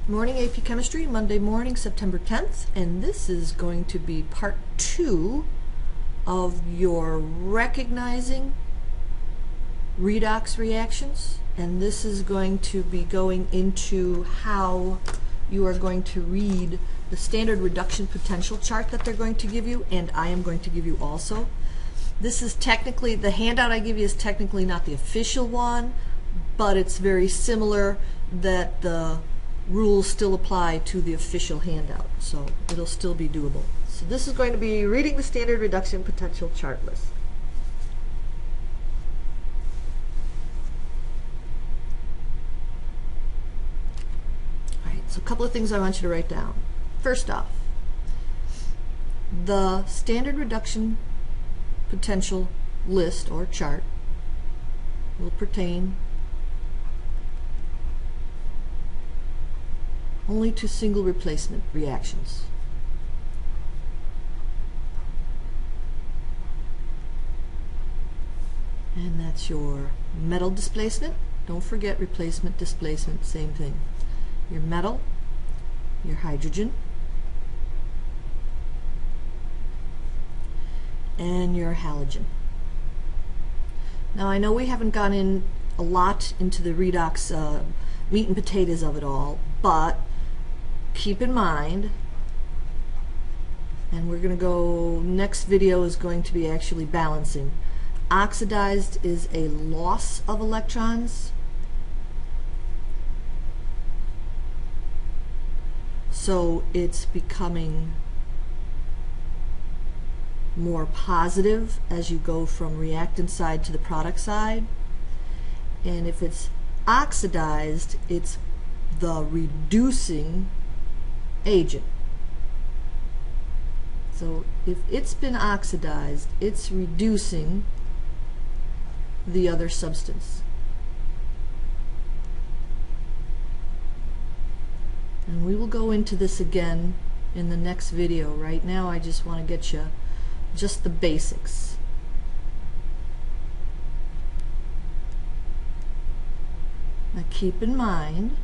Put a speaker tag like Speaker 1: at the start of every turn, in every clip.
Speaker 1: Morning AP Chemistry, Monday morning, September 10th, and this is going to be part 2 of your recognizing redox reactions, and this is going to be going into how you are going to read the standard reduction potential chart that they're going to give you, and I am going to give you also. This is technically, the handout I give you is technically not the official one, but it's very similar that the rules still apply to the official handout, so it'll still be doable. So this is going to be reading the standard reduction potential chart list. Alright, so a couple of things I want you to write down. First off, the standard reduction potential list or chart will pertain only to single replacement reactions. And that's your metal displacement. Don't forget replacement, displacement, same thing. Your metal, your hydrogen, and your halogen. Now I know we haven't gone in a lot into the redox meat and potatoes of it all, but keep in mind, and we're going to go, next video is going to be actually balancing. Oxidized is a loss of electrons, so it's becoming more positive as you go from reactant side to the product side. And if it's oxidized, it's the reducing agent. So if it's been oxidized, it's reducing the other substance. And we will go into this again in the next video. Right now I just want to get you just the basics. Now keep in mind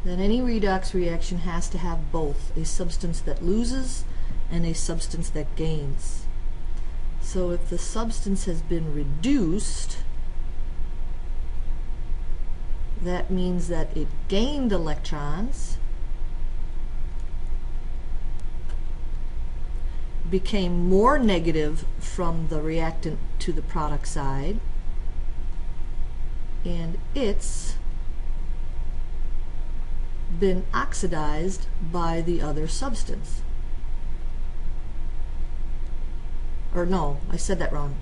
Speaker 1: that any redox reaction has to have both a substance that loses and a substance that gains. So if the substance has been reduced, that means that it gained electrons, became more negative from the reactant to the product side, and it's been oxidized by the other substance. Or no, I said that wrong.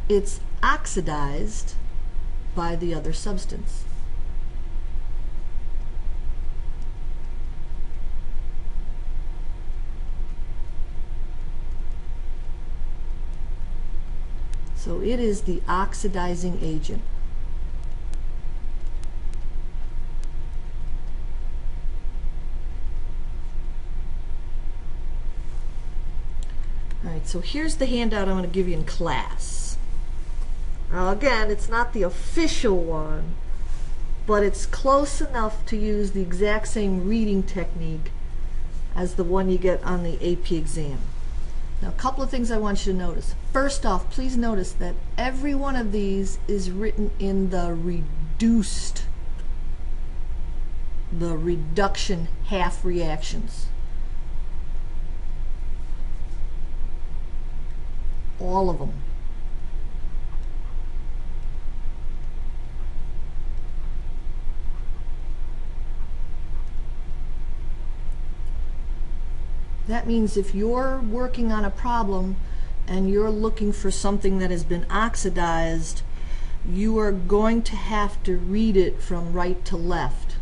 Speaker 1: It's oxidized by the other substance. So it is the oxidizing agent. Alright, so here's the handout I'm going to give you in class. Now again, it's not the official one, but it's close enough to use the exact same reading technique as the one you get on the AP exam. Now a couple of things I want you to notice. First off, please notice that every one of these is written in the reduction half reactions. All of them. That means if you're working on a problem and you're looking for something that has been oxidized, you are going to have to read it from right to left.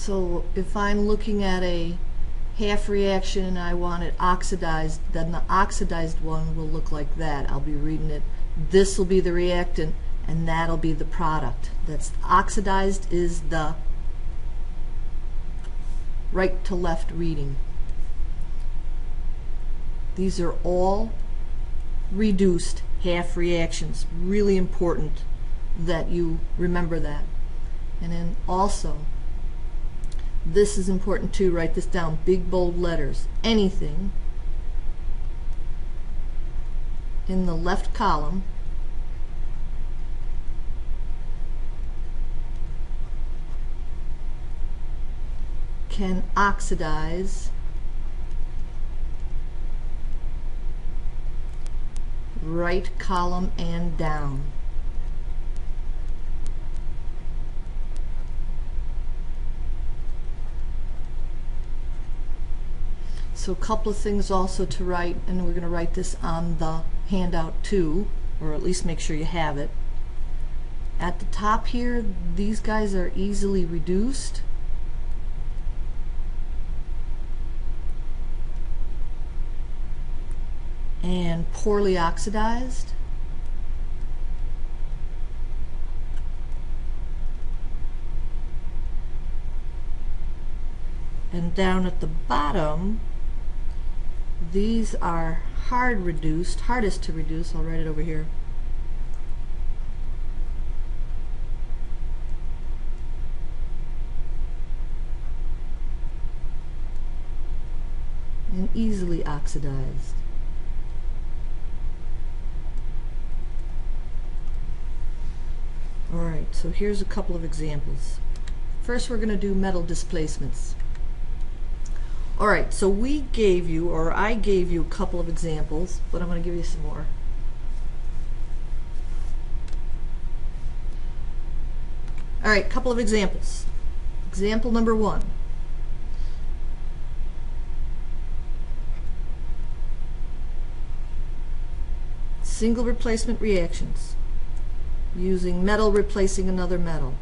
Speaker 1: So if I'm looking at a half reaction and I want it oxidized, then the oxidized one will look like that. I'll be reading it. This will be the reactant and that'll be the product. That's oxidized is the right to left reading. These are all reduced half reactions. Really important that you remember that. And then also, this is important too, write this down, big bold letters. Anything in the left column can oxidize right column and down. So a couple of things also to write, and we're going to write this on the handout too, or at least make sure you have it. At the top here, these guys are easily reduced. And poorly oxidized. And down at the bottom, these are hard reduced, hardest to reduce. I'll write it over here. And easily oxidized. Alright, so here's a couple of examples. First we're going to do metal displacements. Alright, so we gave you, or I gave you a couple of examples, but I'm going to give you some more. Alright, a couple of examples. Example number 1. Single replacement reactions using metal replacing another metal.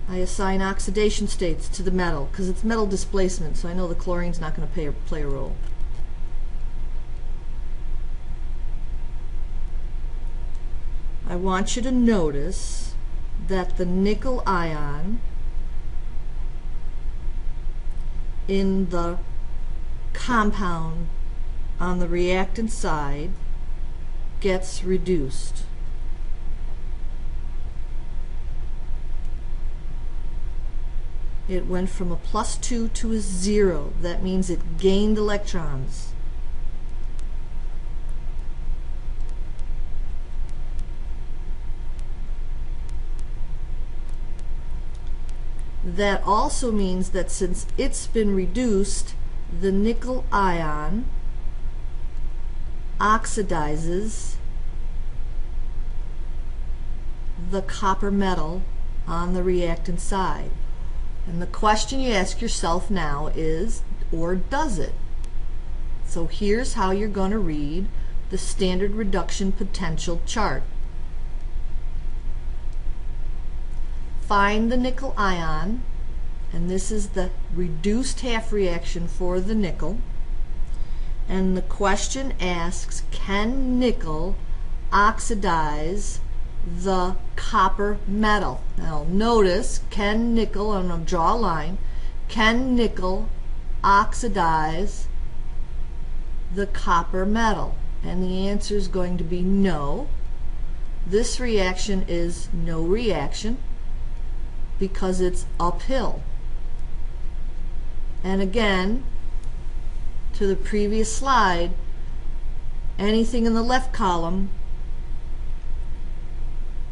Speaker 1: I assign oxidation states to the metal because it's metal displacement, so I know the chlorine's not going to play a role. I want you to notice that the nickel ion in the compound on the reactant side gets reduced. It went from a +2 to a 0. That means it gained electrons. That also means that since it's been reduced, the nickel ion oxidizes the copper metal on the reactant side. And the question you ask yourself now is, or does it? So here's how you're going to read the standard reduction potential chart. Find the nickel ion, and this is the reduced half reaction for the nickel. And the question asks, can nickel oxidize the copper metal? Now notice, can nickel, I'm going to draw a line, can nickel oxidize the copper metal? And the answer is going to be no. This reaction is no reaction because it's uphill. And again, to the previous slide, anything in the left column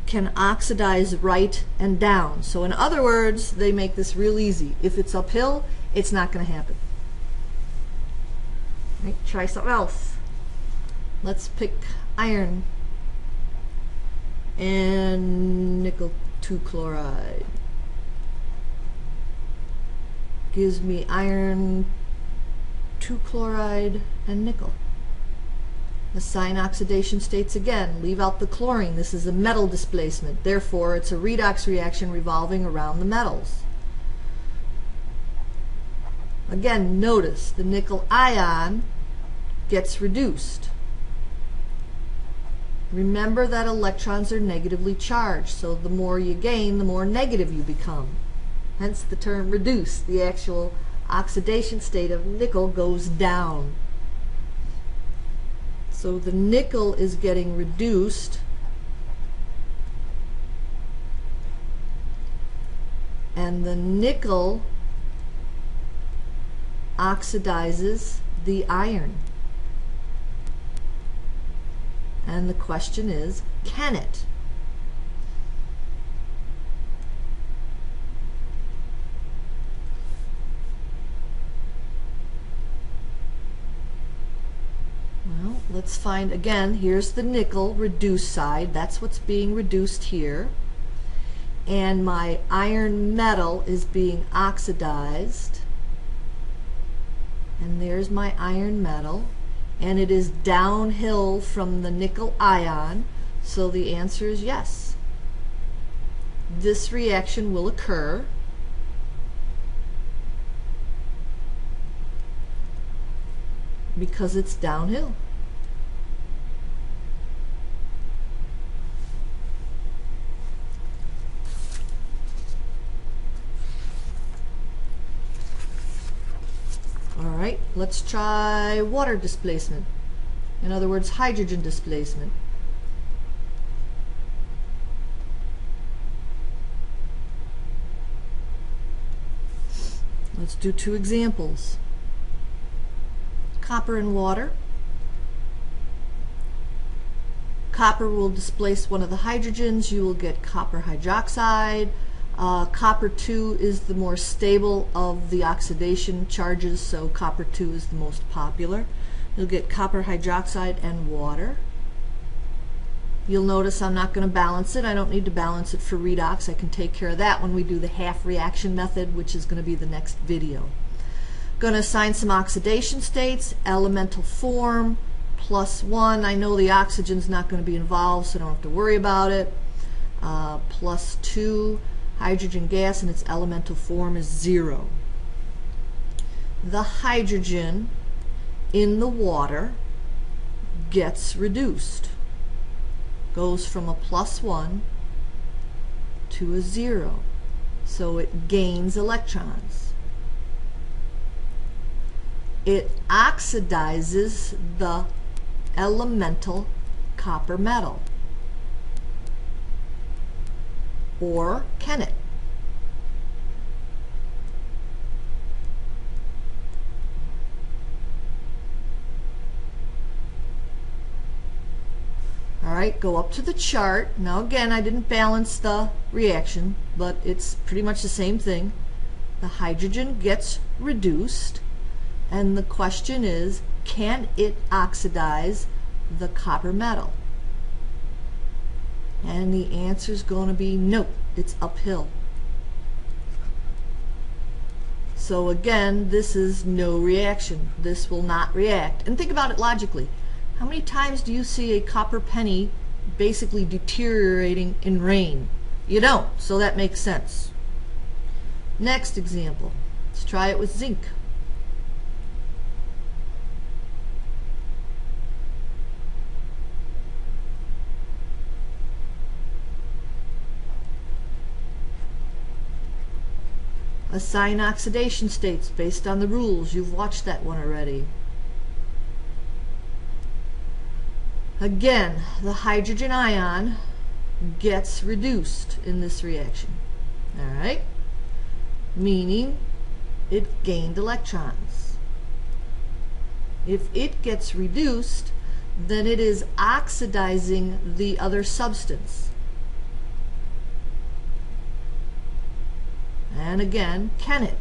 Speaker 1: can oxidize right and down. So in other words, they make this real easy. If it's uphill, it's not going to happen. Right, try something else. Let's pick iron and nickel 2 chloride. Gives me iron 2 chloride and nickel. Assign oxidation states again. Leave out the chlorine. This is a metal displacement. Therefore, it's a redox reaction revolving around the metals. Again, notice the nickel ion gets reduced. Remember that electrons are negatively charged, so the more you gain, the more negative you become. Hence the term reduce. The actual oxidation state of nickel goes down. So the nickel is getting reduced, and the nickel oxidizes the iron. And the question is, can it? Well, let's find, again, here's the nickel reduced side. That's what's being reduced here. And my iron metal is being oxidized. And there's my iron metal. And it is downhill from the nickel ion, so the answer is yes. This reaction will occur because it's downhill. Alright, let's try water displacement. In other words, hydrogen displacement. Let's do two examples. Copper and water. Copper will displace one of the hydrogens. You will get copper hydroxide. Copper 2 is the more stable of the oxidation charges, so copper 2 is the most popular. You'll get copper hydroxide and water. You'll notice I'm not going to balance it. I don't need to balance it for redox. I can take care of that when we do the half reaction method, which is going to be the next video. Going to assign some oxidation states. Elemental form, +1. I know the oxygen's not going to be involved, so I don't have to worry about it. +2. Hydrogen gas in its elemental form is 0. The hydrogen in the water gets reduced. Goes from a +1 to a 0. So it gains electrons. It oxidizes the elemental copper metal. Or can it? Alright, go up to the chart. Now again, I didn't balance the reaction, but it's pretty much the same thing. The hydrogen gets reduced, and the question is, can it oxidize the copper metal? And the answer is going to be no, it's uphill. So again, this is no reaction. This will not react. And think about it logically. How many times do you see a copper penny basically deteriorating in rain? You don't, so that makes sense. Next example. Let's try it with zinc. Assign oxidation states based on the rules. You've watched that one already. Again, the hydrogen ion gets reduced in this reaction. Alright? Meaning it gained electrons. If it gets reduced, then it is oxidizing the other substance. And again, can it?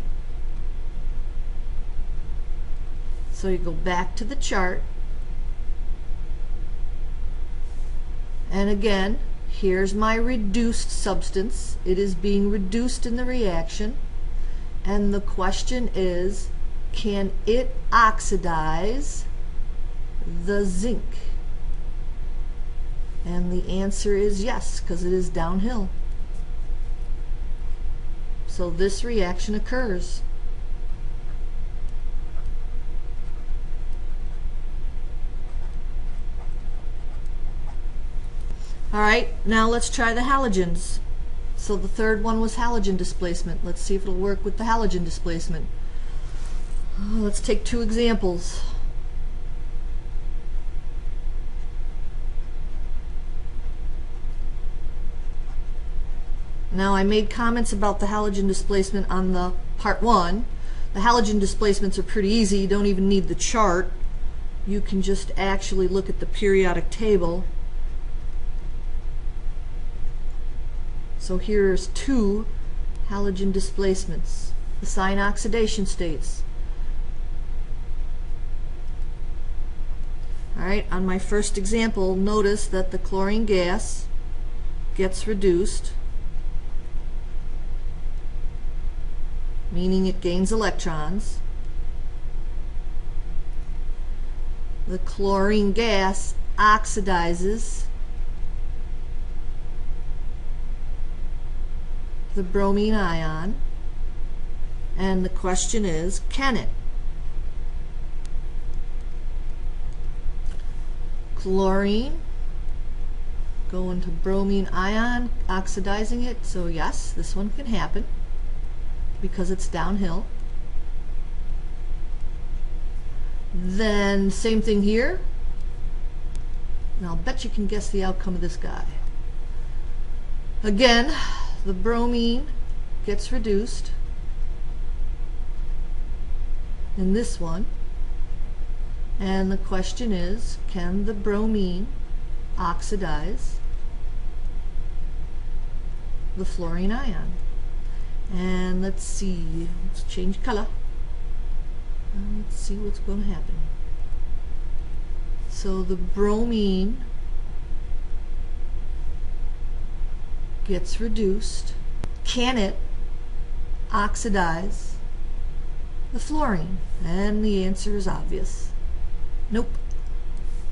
Speaker 1: So you go back to the chart, and again, here's my reduced substance. It is being reduced in the reaction, and the question is, can it oxidize the zinc? And the answer is yes, because it is downhill. So this reaction occurs. Alright, now let's try the halogens. So the third one was halogen displacement. Let's see if it'll work with the halogen displacement. Let's take two examples. Now I made comments about the halogen displacement on the part 1. The halogen displacements are pretty easy. You don't even need the chart. You can just actually look at the periodic table. So here's two halogen displacements, the sign oxidation states. Alright, on my first example, notice that the chlorine gas gets reduced, meaning it gains electrons. The chlorine gas oxidizes the bromine ion, and the question is, can it? Chlorine going to bromine ion, oxidizing it, so yes, this one can happen because it's downhill. Then same thing here. Now I'll bet you can guess the outcome of this guy. Again, the bromine gets reduced in this one, and the question is, can the bromine oxidize the fluorine ion? And let's see, let's change color. Let's see what's going to happen. So the bromine gets reduced. Can it oxidize the fluorine? And the answer is obvious. Nope,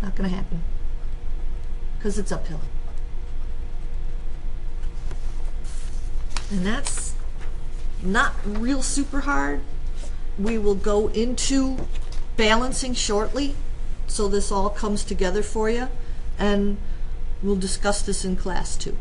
Speaker 1: not going to happen because it's uphill. And that's not real super hard. We will go into balancing shortly, so this all comes together for you, and we'll discuss this in class too.